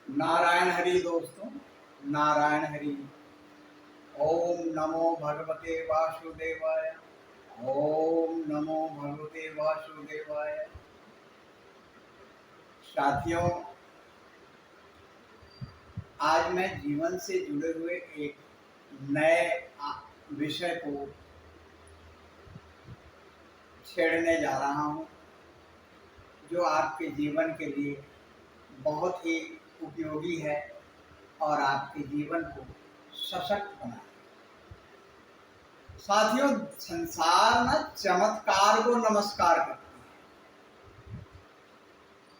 नारायण हरि दोस्तों, नारायण हरि। ओम नमो भगवते वासुदेवाय। ओम नमो भगवते वासुदेवाय। साथियों, आज मैं जीवन से जुड़े हुए एक नए विषय को छेड़ने जा रहा हूँ, जो आपके जीवन के लिए बहुत ही उपयोगी है और आपके जीवन को सशक्त बनाए। साथियों, संसार ना चमत्कार को नमस्कार करती है।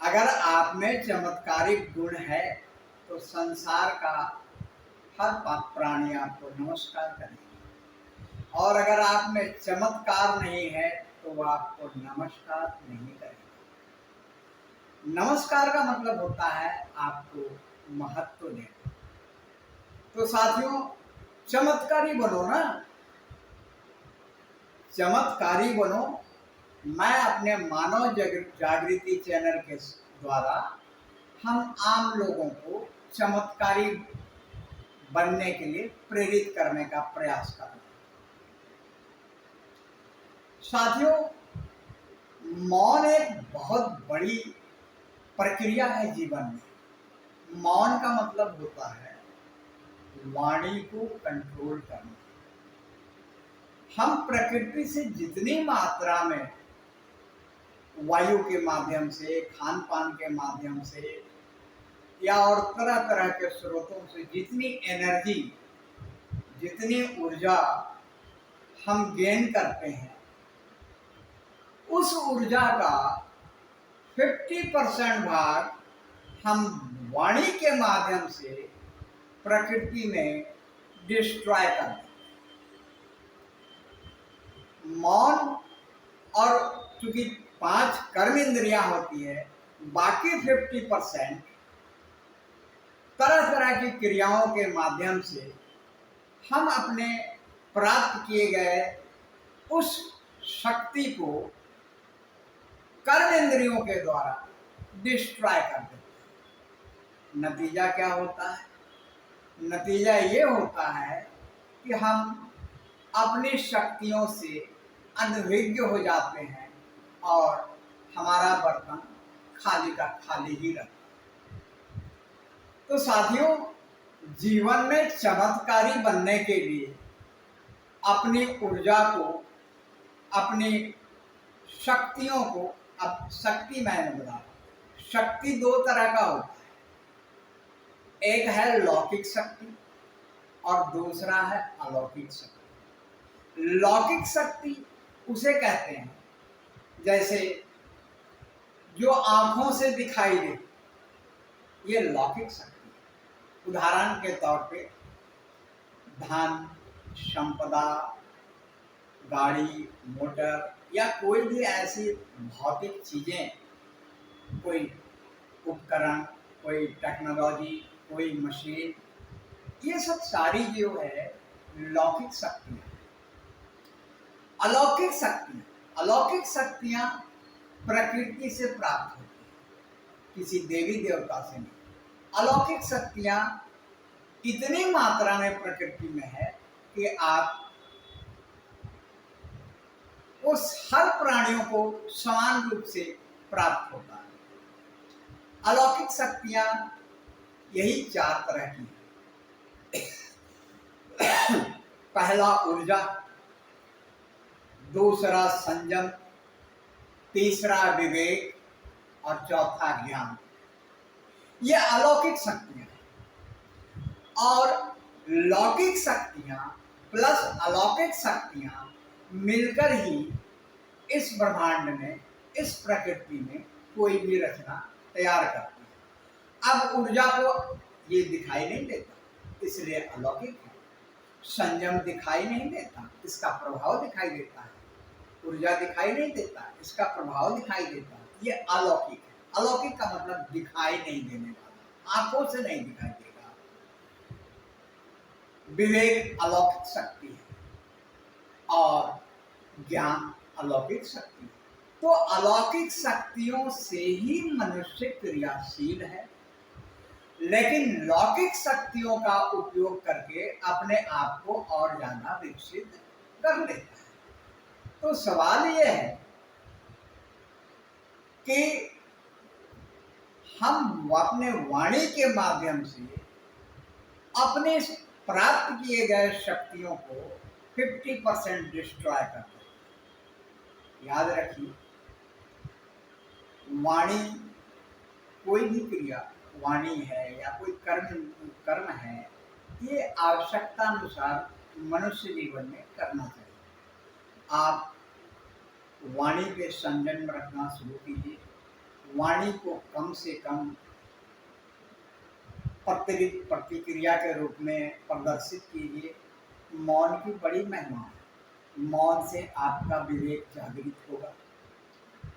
अगर आप में चमत्कारिक गुण है तो संसार का हर प्राणी आपको नमस्कार करेगा, और अगर आप में चमत्कार नहीं है तो वो आपको नमस्कार नहीं करेगा। नमस्कार का मतलब होता है आपको महत्व देना। तो साथियों, चमत्कारी बनो ना, चमत्कारी बनो। मैं अपने मानव जागृति चैनल के द्वारा हम आम लोगों को चमत्कारी बनने के लिए प्रेरित करने का प्रयास कर रहे हैं। साथियों, मौन एक बहुत बड़ी प्रक्रिया है जीवन में। मौन का मतलब होता है वाणी को कंट्रोल करना। हम प्रकृति से जितनी मात्रा में वायु के माध्यम से, खान पान के माध्यम से या और तरह तरह के स्रोतों से जितनी एनर्जी, जितनी ऊर्जा हम गेन करते हैं, उस ऊर्जा का 50% भाग हम वाणी के माध्यम से प्रकृति में डिस्ट्रॉय करते हैं। मौन, और चूंकि 5 कर्म इंद्रियां होती है, बाकी 50% तरह तरह की क्रियाओं के माध्यम से हम अपने प्राप्त किए गए उस शक्ति को कर्म इंद्रियों के द्वारा डिस्ट्रॉय कर देते हैं। नतीजा क्या होता है? नतीजा ये होता है कि हम अपनी शक्तियों से अनभिज्ञ हो जाते हैं और हमारा बर्तन खाली का खाली ही रहता है। तो साथियों, जीवन में चमत्कारी बनने के लिए अपनी ऊर्जा को, अपनी शक्तियों को, अब शक्ति मैंने बताया, शक्ति 2 तरह का होता है। एक है लौकिक शक्ति और दूसरा है अलौकिक शक्ति। लौकिक शक्ति उसे कहते हैं जैसे जो आंखों से दिखाई दे, ये लौकिक शक्ति है। उदाहरण के तौर पे धन, संपदा, गाड़ी, मोटर या कोई भी ऐसी भौतिक चीजें, कोई उपकरण, कोई टेक्नोलॉजी, कोई मशीन, ये सब सारी जो है लौकिक शक्तियां। अलौकिक शक्तियां, अलौकिक शक्तियां प्रकृति से प्राप्त होती है, किसी देवी देवता से नहीं। अलौकिक शक्तियां इतनी मात्रा में प्रकृति में है कि आप उस हर प्राणियों को समान रूप से प्राप्त होता है। अलौकिक शक्तियां यही 4 तरह की हैं। पहला ऊर्जा, दूसरा संयम, तीसरा विवेक और चौथा ज्ञान। ये अलौकिक शक्तियां हैं। और लौकिक शक्तियां प्लस अलौकिक शक्तियां मिलकर ही इस ब्रह्मांड में, इस प्रकृति में कोई भी रचना तैयार करती है। अब ऊर्जा को ये दिखाई नहीं देता, इसलिए अलौकिक है। संयम दिखाई नहीं देता, इसका प्रभाव दिखाई देता है। ऊर्जा दिखाई नहीं देता, इसका प्रभाव दिखाई देता है। ये अलौकिक है। अलौकिक का मतलब दिखाई नहीं देने वाला, आंखों से नहीं दिखाई देगा। विवेक अलौकिक शक्ति है और ज्ञान अलौकिक शक्ति है। तो अलौकिक शक्तियों से ही मनुष्य क्रियाशील है। लेकिन लौकिक शक्तियों का उपयोग करके अपने आप को और ज्यादा विकसित कर लेता है। तो सवाल यह है कि हम अपने वाणी के माध्यम से अपने प्राप्त किए गए शक्तियों को 50% डिस्ट्रॉय करते हैं। याद रखिए, वाणी कोई भी क्रिया, वाणी है या कोई कर्म है, ये आवश्यकता अनुसार मनुष्य जीवन में करना चाहिए। आप वाणी पे संयम रखना शुरू कीजिए, वाणी को कम से कम प्रतिक्रिया के रूप में प्रदर्शित कीजिए। मौन की बड़ी महिमा है। मौन से आपका विवेक जागृत होगा,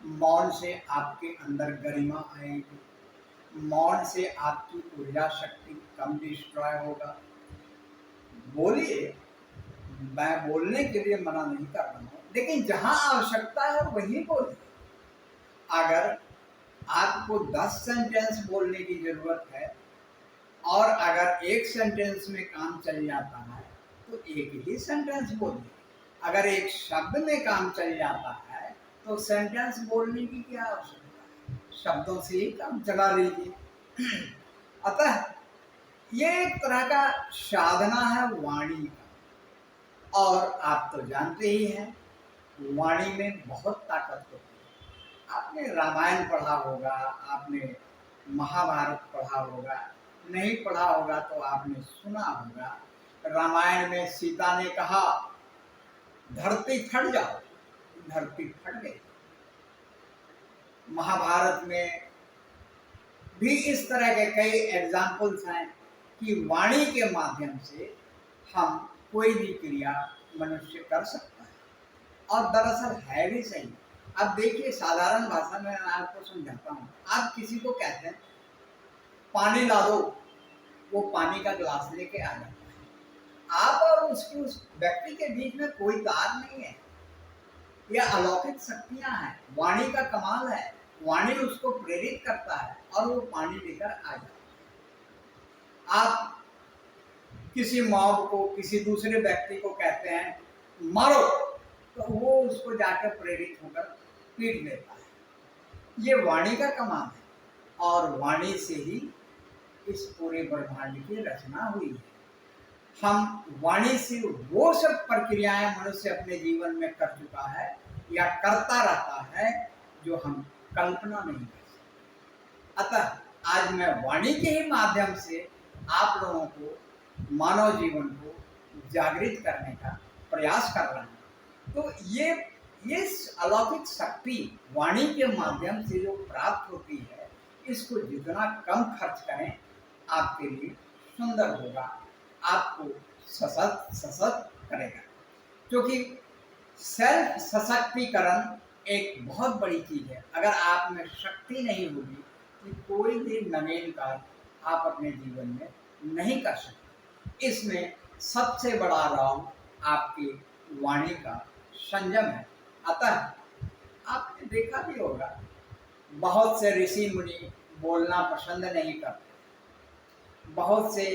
मौन से आपके अंदर गरिमा आएगी, मौन से आपकी ऊर्जा शक्ति कम डिस्ट्रॉय होगा। बोलिए, मैं बोलने के लिए मना नहीं कर रहा हूँ, लेकिन जहां आवश्यकता है वहीं बोलिए। अगर आपको 10 सेंटेंस बोलने की जरूरत है और अगर एक सेंटेंस में काम चल जाता है तो एक ही सेंटेंस बोलिए। अगर एक शब्द में काम चल जाता है तो सेंटेंस बोलने की क्या आवश्यकता है, शब्दों से ही काम चला लीजिए। अतः ये एक तरह का साधना है वाणी का। और आप तो जानते ही हैं, वाणी में बहुत ताकत होती है। आपने रामायण पढ़ा होगा, आपने महाभारत पढ़ा होगा, नहीं पढ़ा होगा तो आपने सुना होगा। रामायण में सीता ने कहा धरती फट जाओ, धरती फट गई। महाभारत में भी इस तरह के कई एग्जाम्पल्स हैं कि वाणी के माध्यम से हम कोई भी क्रिया मनुष्य कर सकता है। और दरअसल है भी सही। अब देखिए, साधारण भाषा में मैं आपको समझाता हूँ। आप किसी को कहते हैं पानी ला दो, वो पानी का गिलास लेके आ जाता है। आप और उस व्यक्ति के बीच में कोई तार नहीं है। यह अलौकिक शक्तियां हैं, वाणी का कमाल है। वाणी उसको प्रेरित करता है और वो पानी लेकर आ जाता है। आप किसी मॉब को, किसी दूसरे व्यक्ति को कहते हैं मारो, तो वो उसको जाकर प्रेरित होकर पीट लेता है। ये वाणी का कमाल है और वाणी से ही इस पूरे ब्रह्मांड की रचना हुई है। हम वाणी से वो सब प्रक्रियाएं मनुष्य अपने जीवन में कर चुका है या करता रहता है जो हम कल्पना नहीं कर सकते। अतः आज मैं वाणी के ही माध्यम से आप लोगों को मानव जीवन को जागृत करने का प्रयास कर रहा हूँ। तो ये अलौकिक शक्ति वाणी के माध्यम से जो प्राप्त होती है, इसको जितना कम खर्च करें आपके लिए सुंदर होगा, आपको सशक्त करेगा। क्योंकि सेल्फ सशक्तिकरण एक बहुत बड़ी चीज है। अगर आप में शक्ति नहीं होगी तो कोई भी नवीन कार्य आप अपने जीवन में नहीं कर सकते। इसमें सबसे बड़ा रोल आपकी वाणी का संयम है। अतः आपने देखा भी होगा, बहुत से ऋषि मुनि बोलना पसंद नहीं करते। बहुत से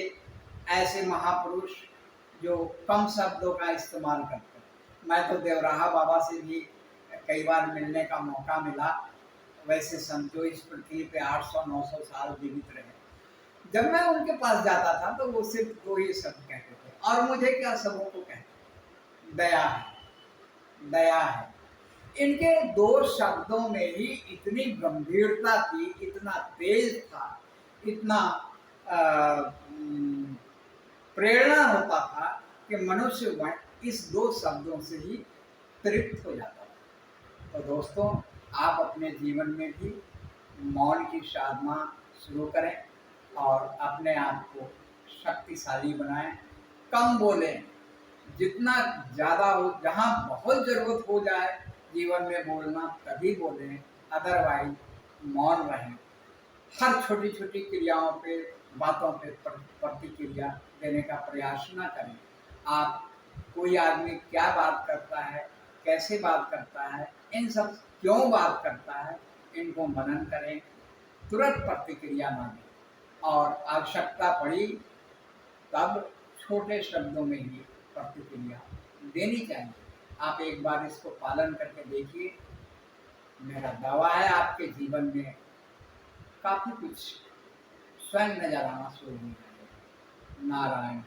ऐसे महापुरुष जो कम शब्दों का इस्तेमाल करते हैं। मैं तो देवराहा बाबा से भी कई बार मिलने का मौका मिला। वैसे समझो इस पृथ्वी पे 800-900 साल जीवित रहे। जब मैं उनके पास जाता था तो वो सिर्फ 2 ही शब्द कहते थे, और मुझे क्या सबों को कहते, दया है, दया है। इनके 2 शब्दों में ही इतनी गंभीरता थी, इतना तेज था, इतना प्रेरणा होता था कि मनुष्य इस 2 शब्दों से ही तृप्त हो जाता था। तो दोस्तों, आप अपने जीवन में भी मौन की साधना शुरू करें और अपने आप को शक्तिशाली बनाएं। कम बोलें, जितना ज़्यादा हो, जहाँ बहुत ज़रूरत हो जाए जीवन में बोलना तभी बोलें, अदरवाइज मौन रहें। हर छोटी छोटी क्रियाओं पे, बातों पे प्रतिक्रिया देने का प्रयास ना करें। आप कोई आदमी क्या बात करता है, कैसे बात करता है, इन सब क्यों बात करता है, इनको मनन करें, तुरंत प्रतिक्रिया ना दें और आवश्यकता पड़ी तब छोटे शब्दों में ही प्रतिक्रिया देनी चाहिए। आप एक बार इसको पालन करके देखिए, मेरा दावा है आपके जीवन में काफ़ी कुछ स्वयं नजर आना शुरू हो जाएगा। नारायण।